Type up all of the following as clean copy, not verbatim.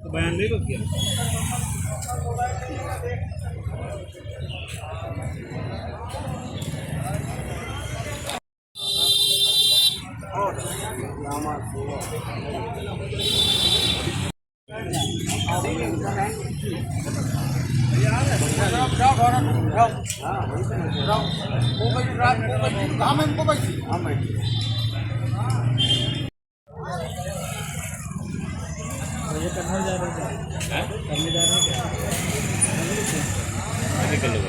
तो बयान ले लो क्या? ये करने जा रहे हैं, करने जा रहे हैं क्या? निकल लो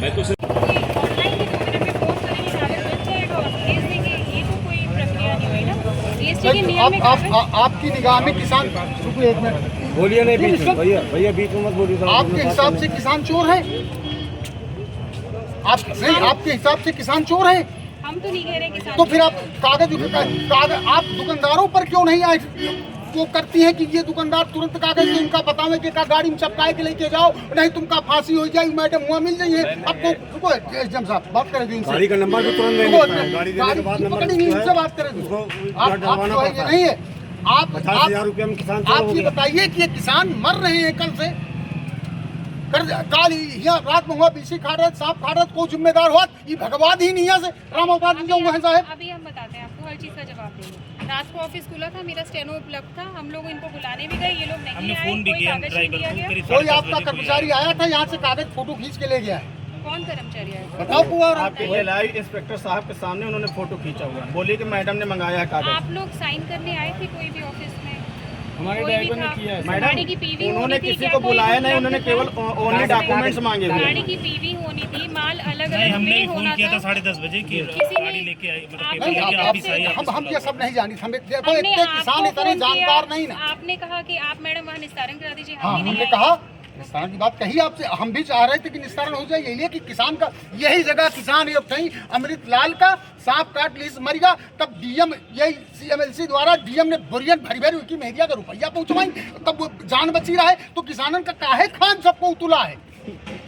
मैं तो ऑनलाइन ही 2 मिनट में फोन करेंगे, कागज बन जाएगा और भेज देंगे। ये तो कोई प्रक्रिया नहीं हुई ना। जीएसटी के नियम में आपकी निगाह में किसान, रुकिए एक मिनट, बोलिए नहीं बीच में, भैया बीच में मत बोलिए। आपके हिसाब से किसान चोर है? आप नहीं, आपके हिसाब से किसान चोर है? हम तो नहीं कह रहे किसान। तो फिर आप कागज आप दुकानदारों पर क्यों नहीं आए? वो करती है कि ये दुकानदार तुरंत कागज दे, उनका बतावे कि का गाड़ी में चपकाए के लेके जाओ, नहीं तुमका फांसी हो जाएगी, मैडम हुआ मिल जाइए। आपको रुको एसडीएम साहब बात करें, इनसे गाड़ी का नंबर भी तुरंत नहीं लिखना है, गाड़ी देने के बाद नंबर इनसे बात करें। आप जो है ये नहीं है। आप 50,000 रुपये में किसान चोर आप हो ये गया। बताइए कि ये किसान मर रहे हैं कल से, काल यहाँ रात में हुआ, बीसी खा रहे, सांप खा रहे, कोई जिम्मेदार हुआ? ये भगवान ही नहीं है से राम अवतार जी जो है साहब। अभी हम बताते हैं आपको, हर चीज का जवाब देंगे। रात को ऑफिस खुला था, मेरा स्टेनो उपलब्ध था, हम लोग इनको बुलाने भी गए, ये लोग नहीं आए, कोई कागज नहीं दिया गया। कोई आपका कर्मचारी आया था यहाँ से कागज फोटो खींच के ले गया है? कौन कर्मचारी आया? बताओ पूरा। आपके लाइव इंस्पेक्टर साहब के सामने उन्होंने फोटो खींचा हुआ है, बोलिए कि मैडम ने मंगाया है कागज। आप लोग साइन करने आए थे कोई भी ऑफिस में? हमारे कोई ड्राइवर भी ने था? किया है। गाड़ी की पीवी उन्होंने होनी थी किसी क्या? को कोई बुलाया नहीं, उपलब्ध उन्होंने था? केवल ओनली डॉक्यूमेंट्स मांगे हुए गाड़ी हैं। की पीवी होनी थी, माल अलग नहीं, अलग हमने नहीं फोन होना किया था था। 10:30 बजे की किसी ने- गाड़ी लेके आई, मतलब आप- पेपर नहीं, लेके आप- ऑफिस आई। हम ये सब नहीं जानी, हमें देखो हमने इतने किसान आपको इतने फोन किया, जानकार नहीं ना। आपने कहा कि आप मैडम वहाँ निस्तारण करा दीजिए। हाँ, हम भी हमने नहीं कहा आए। निस्तारण की बात कही आपसे, हम भी चाह रहे थे कि निस्तारण हो जाए, यही है कि किसान का यही जगह किसान है। अब कहीं अमृत लाल का सांप काट लीस मर गया, तब डीएम यही सीएमएलसी द्वारा डीएम ने बुरियन भरी भरी उनकी मेहदिया का रुपया पहुंचवाई, तब वो जान बची रहा है। तो किसानन का काहे खान सबको उतुला है?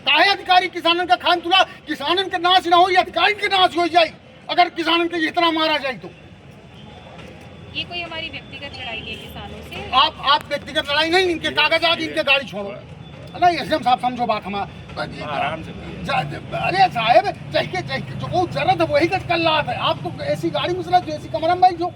काहे अधिकारी किसानन का खान तुला? किसानन के नाश ना हो, ये अधिकारी के नाश हो जाए अगर किसानन के इतना मारा जाए तो। ये कोई हमारी व्यक्तिगत लड़ाई है किसानों से। आप व्यक्तिगत लड़ाई नहीं, इनके कागज आगे इनके गाड़ी छोड़ो। नहीं एसडीएम साहब समझो बात हमारा। अरे साहब चाहिए जो बहुत जरूरत है वही कर रहा था। आप तो ऐसी गाड़ी में जो ऐसी कमरम भाई जो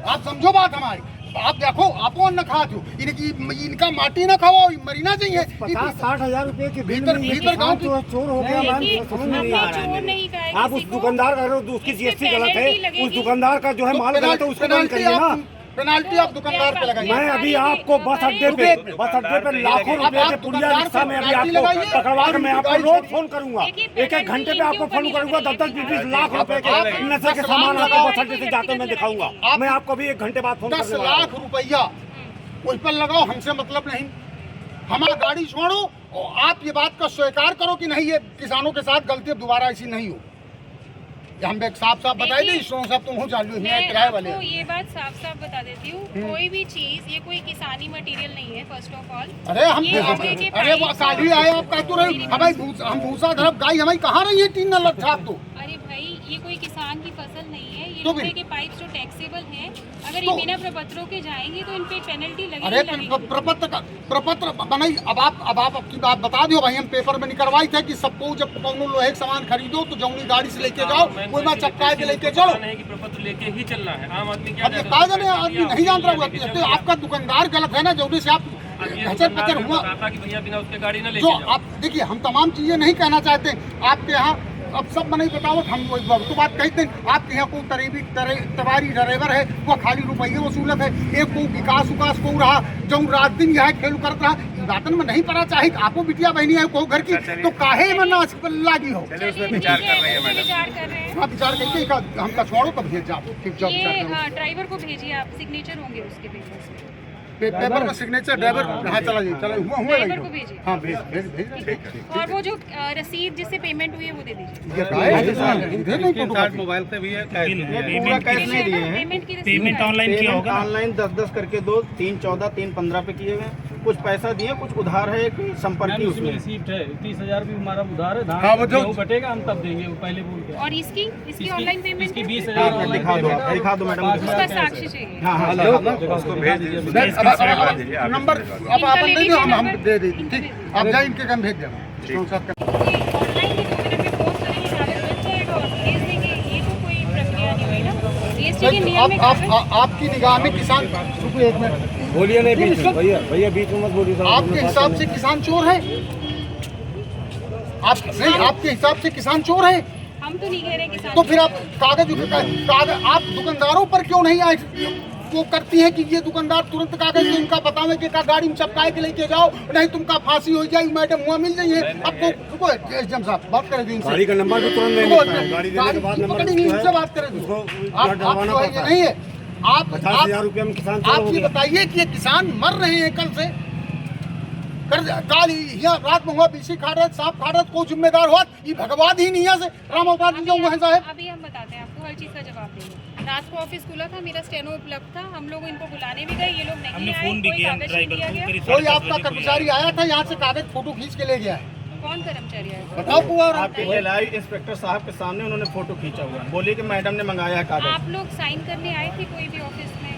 आप समझो बात हमारी। आप देखो आप न खा दो इनका माटी न खाओ, मरीना चाहिए। 50-60 रुपए के बिल भीतर में भीतर गाँव की चोर हो गया। देखिए, मैम समझ में नहीं आ हमने रहा है चोर मेरे। नहीं कहा है आप उस किसी को। दुकानदार का करो, उसकी इसमें जीएसटी गलत पेनल्टी है, लगेगी। उस दुकानदार का जो है माल गलत है, उसको बंद करिए ना। पेनाल्टी आप दुकानदार पे लगाइए। मैं अभी आपको बस अड्डे पे लाखों रुपए के पुड़िया रिक्शा में अभी आपको पकड़वा के मैं आपको रोज फोन करूंगा। एक घंटे पे आपको फोन करूंगा, 10-20 लाख रुपए के नशे के सामान आपको बस अड्डे से जाते मैं दिखाऊंगा। मैं आपको अभी 1 घंटे बाद फोन 10 करने वाला हूं। लाख रुपया उस पर लगाओ, हमसे मतलब नहीं। हमारा गाड़ी छोड़ो और आप ये बात का स्वीकार करो कि नहीं ये किसानों के साथ गलती अब दोबारा ऐसी नहीं हो। ये हम एक साफ बताई दी साहब, तुम हो चालू मैं किराए वाले। आपको ये बात साफ बता देती हूँ, कोई भी चीज ये कोई किसानी मटेरियल नहीं है। फर्स्ट ऑफ ऑल अरे हम ये आगे के अरे वो पाइप- साली आए आप कहते रहे हमें हम भूसा धरब गाय हमें कहाँ रही है 3 नल छाप तो। अरे भाई ये कोई किसान की फसल नहीं है, ये तो लोहे फिर? के पाइप जो टैक्सेबल हैं, अगर तो- ये बिना प्रपत्रों के जाएंगे तो इन पे पेनल्टी अरे लगेगी। प्रपत्र बनाई। अब आप अपनी बात बता दो भाई, हम पेपर में निकलवाई थे कि सबको जब कौनो लोहे का सामान खरीदो तो जौनी गाड़ी से लेके जाओ, कोई मैं चपकाए के लेके चलो। कि प्रपत्र लेके ही चलना है, आम आदमी अब ये कहा जाने आदमी नहीं जान रहा हुआ तो आपका दुकानदार गलत है ना, जौनी से आप घचर पचर हुआ। कि भैया बिना उसके गाड़ी ना जो आप देखिए, हम तमाम चीजें नहीं कहना चाहते आपके यहाँ। अब सब नहीं बताओ, हम तो बात कहते हैं आपके यहाँ कोई तबारी ड्राइवर है, वो खाली रुपये वसूलत है। एक को विकास उकास को रहा जो रात दिन यह खेल करता रहा, बातन में नहीं पता चाहे आपको बिटिया बहनी है को घर की, तो काहे में ना लागी हो। विचार कर रहे हैं। हाँ विचार करके हमका छोड़ो तो भेज जाओ, ठीक जाओ ये विचार करो। ड्राइवर को भेजिए आप, सिग्नेचर होंगे उसके पेपर में। पेपर में सिग्नेचर ड्राइवर हाँ चला हुआ ड्राइवर को भेजिए। हाँ भेज और वो जो रसीद जिससे पेमेंट हुई है वो दे दीजिए। मोबाइल से भी है, पेमेंट कैश नहीं दिए हैं। पेमेंट की रसीद पेमेंट ऑनलाइन किया होगा ना? ऑनलाइन 10-10 करके दो, 3-14, 3-15 पे किए हुए हैं। कुछ पैसा दिए, कुछ उधार है, कि संपर्क उसमें रिसीप्ट है 30,000 भी हमारा उधार है। हाँ, वो जो बटेगा हम तब देंगे, वो पहले बोल के। और इसकी ऑनलाइन पेमेंट इसकी है? 20,000 दिखा दो मैडम। उसका साक्षी चाहिए। हाँ हाँ नंबर अब आप नहीं दो, हम दे देंगे। ठीक, आप जाए इनके काम भेज देना। ऑनलाइन ही 2 मिनट में पोस्ट करेंगे, कागज बन जाएगा और भेज देंगे। ये तो कोई प्रक्रिया नहीं हुई ना। जीएसटी के नियम में आपकी निगाह में किसान, रुकिए एक मिनट, बोलिए नहीं बीच में, भैया बीच में मत बोलिए। आपके हिसाब से किसान चोर है? आप नहीं, आपके हिसाब से किसान चोर है? हम तो नहीं कह रहे किसान। तो फिर आप कागज आप दुकानदारों पर क्यों नहीं आए? वो करती है कि ये दुकानदार तुरंत कागज दे, उनका बतावे कि का गाड़ी में चपकाए के लेके जाओ, नहीं तुमका फांसी हो जाएगी, मैडम हुआ मिल जाइए। आपको रुको एसडीएम साहब बात करें इनसे, गाड़ी का नंबर भी तुरंत नहीं मिलता है। गाड़ी देने के बाद नंबर पकड़ी नहीं, इनसे बात करें। आप जो है ये नहीं है। आप 50,000 रुपये में किसान चोर आप हो ये गया। बताइए कि ये किसान मर रहे हैं कल से, काल यहाँ रात में हुआ, बीसी खा रहे, सांप खा रहे, कोई जिम्मेदार हुआ? ये भगवान ही नहीं है से राम अवतार जी जो है साहब। अभी हम बताते हैं आपको, हर चीज का जवाब देंगे। रात को ऑफिस खुला था, मेरा स्टेनो उपलब्ध था, हम लोग इनको बुलाने भी गए, ये लोग नहीं आए, कोई कागज नहीं दिया गया। कोई आपका कर्मचारी आया था यहाँ से कागज फोटो खींच के ले गया है? कौन कर्मचारी आया? बताओ कुंवर। आपके एलआई इंस्पेक्टर साहब के सामने उन्होंने फोटो खींचा हुआ है, बोलिए कि मैडम ने मंगाया है कागज। आप लोग साइन करने आए थे कोई भी ऑफिस में?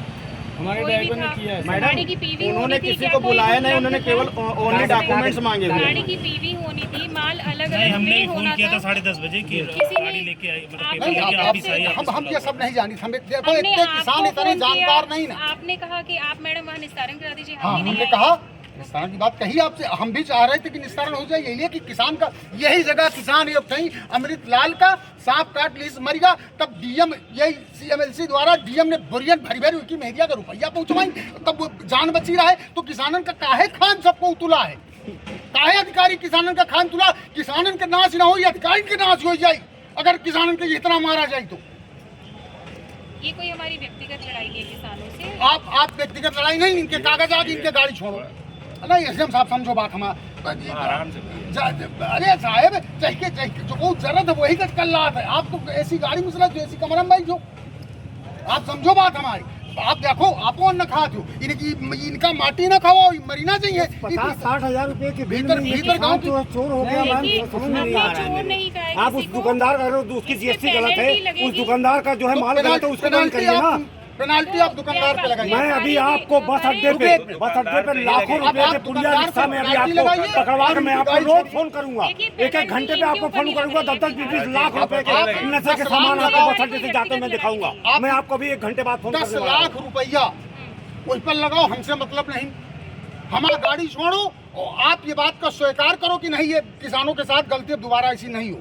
हमारे कोई ड्राइवर भी ने था? किया है। गाड़ी की पीवी उन्होंने होनी थी किसी क्या? को कोई बुलाया नहीं, उपलब्ध उन्होंने था? केवल ओनली डॉक्यूमेंट्स मांगे हुए गाड़ी हैं। की पीवी होनी थी, माल अलग नहीं, अलग हमने नहीं फोन होना किया था था। 10:30 बजे की किसी ने- गाड़ी लेके आई, मतलब आपने- पेपर लेके नहीं, ऑफिस आई। हम ये सब नहीं जानी, हमें देखो हमने इतने किसान आपको इतने फोन किया, जानकार नहीं ना। आपने कहा कि आप मैडम वहाँ निस्तारण करा दीजिए। हाँ, हम भी हमने नहीं कहा आए। निस्तारण की बात कही आपसे, हम भी चाह रहे थे कि निस्तारण हो जाए, यही है कि किसान का यही जगह किसान ये थे अमृत लाल का सांप काट लीस मरिया, तब डीएम यही सीएमएलसी द्वारा डीएम ने बोरियत भरी भरी उनकी मेहदिया का रुपया पहुंचवाई, तब वो जान बची रहा है। तो किसानन का काहे खान सबको उतुला है? काहे अधिकारी किसानन का खान तुला? किसानन के नाश ना हो, ये अधिकारी के नाश हो जाए अगर किसानन के इतना मारा जाए तो। ये कोई हमारी व्यक्तिगत लड़ाई है किसानों से। आप व्यक्तिगत लड़ाई नहीं, इनके कागज आगे इनके गाड़ी छोड़ो। नहीं एसडीएम साहब समझो बात हमारा। अरे साहब चाहिए जो बहुत जरूरत है वही कर रहा है। आप तो ऐसी गाड़ी में जो ऐसी कमरम भाई जो आप समझो बात हमारी। आप देखो आपो न खा दो, इनका माटी न खाओ, मरीना चाहिए। 50-60 रुपए के बिल भीतर- में ये भीतर गाँव किसान चोर हो गया। मैम देखिए, समझ में नहीं आ हमने रहा चोर है। नहीं कहा है आप उस किसी को। दुकानदार का उसकी उसकी जीएसटी गलत है, पेनल्टी लगेगी। उस दुकानदार का जो है माल गलत है, उसको बंद करिए ना। पेनाल्टी आप दुकानदार पे लगाइए। मैं अभी आपको बस अड्डे पे लाखों रुपए के पुड़िया रिक्शा में अभी आपको पकड़वा के मैं आपको रोज फोन करूंगा। एक घंटे पे आपको फोन करूंगा, 10-20 लाख रुपए के नशे के सामान आपको बस अड्डे से जाते मैं दिखाऊंगा। मैं आपको अभी 1 घंटे बाद फोन 10 करने वाला हूं। लाख रुपया उस पर लगाओ, हमसे मतलब नहीं। हमारा गाड़ी छोड़ो और आप ये बात का स्वीकार करो कि नहीं ये किसानों के साथ गलती अब दोबारा ऐसी नहीं हो।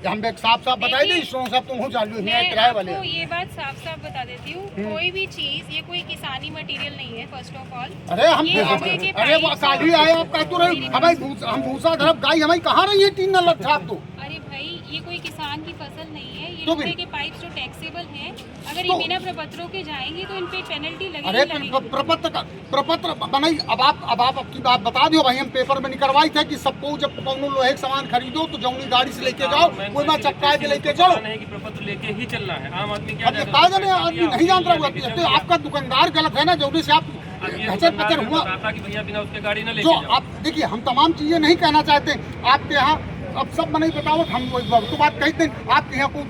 हम एक साफ साफ बताई दी, साहब तुम हो चालू मैं किराए वाले। आपको ये बात साफ साफ बता देती हूँ, कोई भी चीज ये कोई किसानी मटेरियल नहीं है। फर्स्ट ऑफ ऑल अरे हम ये लोहे के अरे वो पाइप- काली आए आप कहते रहे हमें हम भूसा धरब गाय हमें कहाँ रही है 3 नल छाप दो। अरे भाई ये कोई किसान की फसल नहीं है, ये तो लोहे फिर? के पाइप जो टैक्सेबल हैं, अगर तो- ये बिना प्रपत्रों के जाएंगे तो इन पे पेनल्टी अरे लगेगी। प्रपत्र बनाई। अब आप आपकी बात बता दो भाई, हम पेपर में निकलवाई थे कि सबको जब कौनो लोहे का सामान खरीदो तो जौनी गाड़ी से लेके जाओ, कोई मैं चपका के लेके चलो। नहीं कि प्रपत्र लेके ही चलना है, आम आदमी क्या अब ये कहा जाने आदमी नहीं जान रहा हुआ, तो आपका दुकानदार गलत है ना, जौनी से आप घचर पचर हुआ। बताता कि भैया बिना उसके गाड़ी ना जो लेके जाओ। आप देखिए, हम तमाम चीजें नहीं कहना चाहते आपके यहाँ, अब सब नहीं बताओ हम तो बात कहते हैं। आपके यहाँ कोई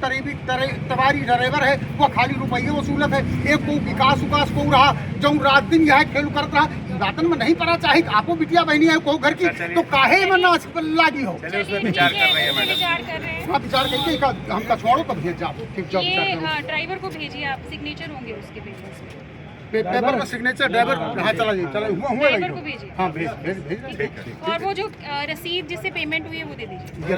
तबारी ड्राइवर है, वो खाली रुपये वसूलत है, एक को विकास उकास को रहा जो रात दिन यह खेल करत रहा, बातन में नहीं पड़ा चाहे आपको बिटिया बहनी है को घर की, तो काहे में ना लागी हो। विचार कर रहे हैं। हाँ विचार करके हमका छोड़ो तो भेज जाओ, ठीक जाओ ये विचार करो। ड्राइवर को भेजिए आप, सिग्नेचर होंगे उसके पेपर्स में। पेपर में सिग्नेचर ड्राइवर हाँ चला हुआ ड्राइवर को भेजिए। हाँ भेज और वो जो रसीद जिससे पेमेंट हुई है वो दे दीजिए।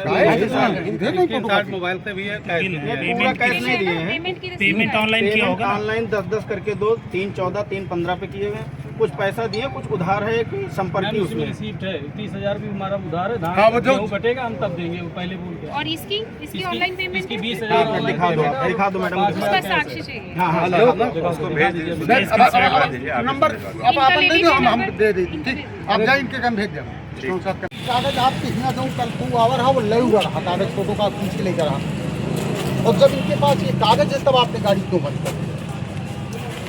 मोबाइल से भी है, पूरा कैश नहीं दिए हैं। पेमेंट की रसीद पेमेंट ऑनलाइन किया होगा ना? ऑनलाइन 10-10 करके 2, 3-14, 3-15 पे किए हुए हैं। कुछ पैसा दिए, कुछ उधार है, कि संपर्क उसमें उसमें। रिसीप्ट है 30,000 भी हमारा उधार है। हाँ, वो जो बटेगा हम तब देंगे, वो पहले बोल के। और इसकी ऑनलाइन पेमेंट इसकी है? 20,000 दिखा दो मैडम। उसका साक्षी चाहिए। हाँ हाँ नंबर अब आप नहीं दो, हम दे देंगे। ठीक, आप जाए इनके काम भेज देना। कागज आपके यहाँ जो कल को आवर है वो ले हुआ रहा, कागज फोटो का खींच के लेकर रहा, और जब इनके पास ये कागज है तब आपने गाड़ी क्यों बंद कर दी?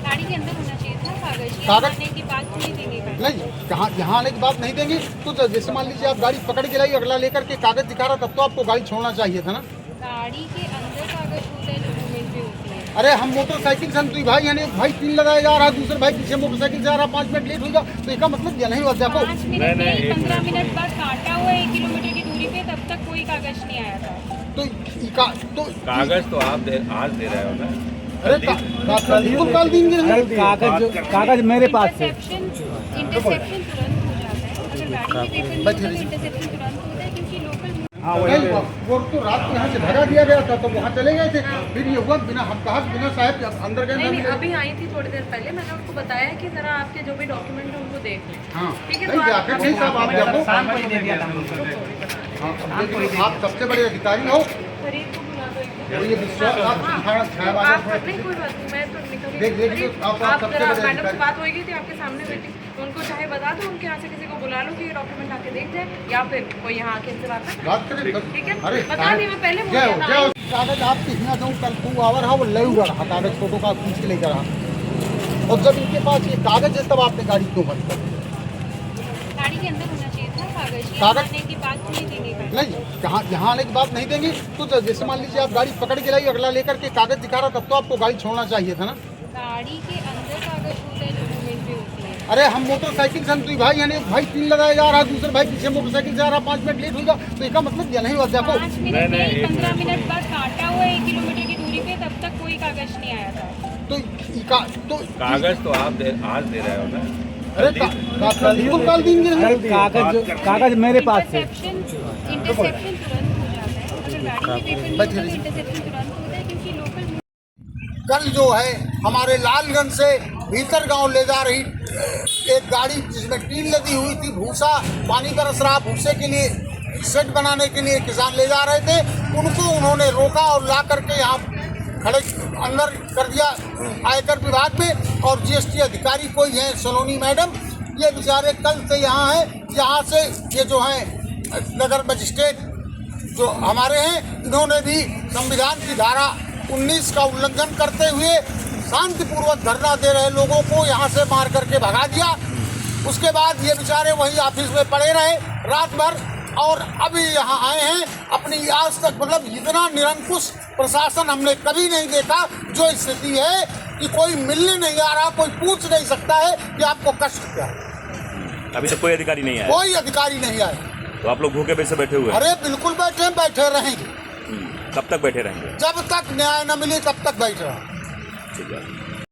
गाड़ी के अंदर होना चाहिए था कागज ये कागज- आने की बात नहीं देंगे कागज। नहीं, यहाँ आने की बात नहीं देंगे तो जैसे मान लीजिए आप गाड़ी पकड़ के लाई, अगला लेकर के कागज दिखा रहा, तब तो आपको गाड़ी छोड़ना चाहिए था ना। गाड़ी के अंदर कागज होता है, डॉक्यूमेंट भी होती है। अरे हम मोटरसाइकिल से हम दुई भाई यानी एक भाई 3 लगाया जा रहा है, दूसरे भाई पीछे मोटरसाइकिल से आ रहा है, 5 मिनट लेट होगा तो इसका मतलब ये नहीं हुआ। देखो 5 मिनट नहीं 15 मिनट बाद काटा हुआ 1 किलोमीटर की दूरी पे, तब तक कोई कागज नहीं आया था। तो कागज तो आप आज दे रहे हो ना। अरे बिल्कुल कल देंगे। कागज मेरे पास है। इंटरसेप्शन तुरंत हो जाता है, अगर गाड़ी के पेपर नहीं होता तो इंटरसेप्शन तुरंत होता है, क्योंकि लोकल नहीं, वो तो रात को यहाँ से भगा दिया गया था, तो वहाँ चले गए थे। फिर ये हुआ बिना हम कहा बिना साहब के अंदर गए। नहीं, अभी आई थी थोड़ी देर पहले, मैंने उनको बताया कि जरा आपके जो भी डॉक्यूमेंट है उनको देख लें। हाँ ठीक है, नहीं, तो जाकर नहीं साहब आप देखो। हाँ, आप सबसे बड़े अधिकारी हो, फरीद को बुला दो एक बार। और ये विश्वास आप आप नहीं, कोई बात नहीं, मैं तो निकल देख लीजिए, आप सबसे जरा बड़े मैडम से अधिकारी। बात हो गई थी आपके सामने बैठी, तो उनको चाहे बता दो, उनके यहाँ से किसी को बुला लो कि ये डॉक्यूमेंट आके देख जाए, या फिर कोई यहाँ आके इनसे बात कर। बात करें। ठीक है, अरे बता दी मैं पहले बोल जय दिया हो, था। जय हो। कागज आप कितना दूँ कल तू आवर है वो ले हुआ रहा कागज, फोटो का खींच के लेकर रहा, और जब इनके पास ये कागज है तब आपने गाड़ी क्यों बंद कर दी? गाड़ी के अंदर होना चाहिए था कागज, ये कागज- आने की बात नहीं देंगे कागज। नहीं, यहाँ आने की बात नहीं देंगे तो जैसे मान लीजिए आप गाड़ी पकड़ के लाई, अगला लेकर के कागज दिखा रहा, तब तो आपको गाड़ी छोड़ना चाहिए था ना। गाड़ी के अंदर कागज होता है, डॉक्यूमेंट भी होती है। अरे हम मोटरसाइकिल से हम दुई भाई यानी एक भाई 3 लगाया जा रहा है, दूसरे भाई पीछे मोटरसाइकिल से आ रहा है, 5 मिनट लेट होगा तो इसका मतलब ये नहीं हुआ। देखो 5 मिनट नहीं 15 मिनट बाद काटा हुआ 1 किलोमीटर की दूरी पे, तब तक कोई कागज नहीं आया था। तो कागज तो आप आज दे रहे हो ना। अरे बिल्कुल कल देंगे। कागज मेरे पास है। इंटरसेप्शन तुरंत हो जाता है, अगर गाड़ी के पेपर नहीं होता तो इंटरसेप्शन तुरंत होता है, क्योंकि लोकल कल जो है हमारे लालगंज से भीतर गांव ले जा रही एक गाड़ी जिसमें टीन लदी हुई थी, भूसा पानी बरस रहा, भूसे के लिए शेड बनाने के लिए किसान ले जा रहे थे, उनको उन्होंने रोका और ला करके यहाँ खड़े अंदर कर दिया आयकर विभाग में। और जीएसटी अधिकारी कोई है सलोनी मैडम, ये बेचारे कल से यहाँ हैं, यहाँ से ये जो हैं नगर मजिस्ट्रेट जो हमारे हैं, इन्होंने भी संविधान की धारा 19 का उल्लंघन करते हुए शांतिपूर्वक धरना दे रहे लोगों को यहाँ से मार करके भगा दिया। उसके बाद ये बेचारे वहीं ऑफिस में पड़े रहे रात भर, और अभी यहाँ आए हैं। अपनी आज तक मतलब इतना निरंकुश प्रशासन हमने कभी नहीं देखा। जो स्थिति है कि कोई मिलने नहीं आ रहा, कोई पूछ नहीं सकता है कि आपको कष्ट क्या है। अभी तक कोई अधिकारी नहीं आया। कोई अधिकारी नहीं आए। तो आप लोग भूखे पेट से बैठे हुए हैं। अरे बिल्कुल बैठे रहेंगे, कब तक बैठे रहेंगे? जब तक न्याय न मिले तब तक बैठ रहा। ठीक है।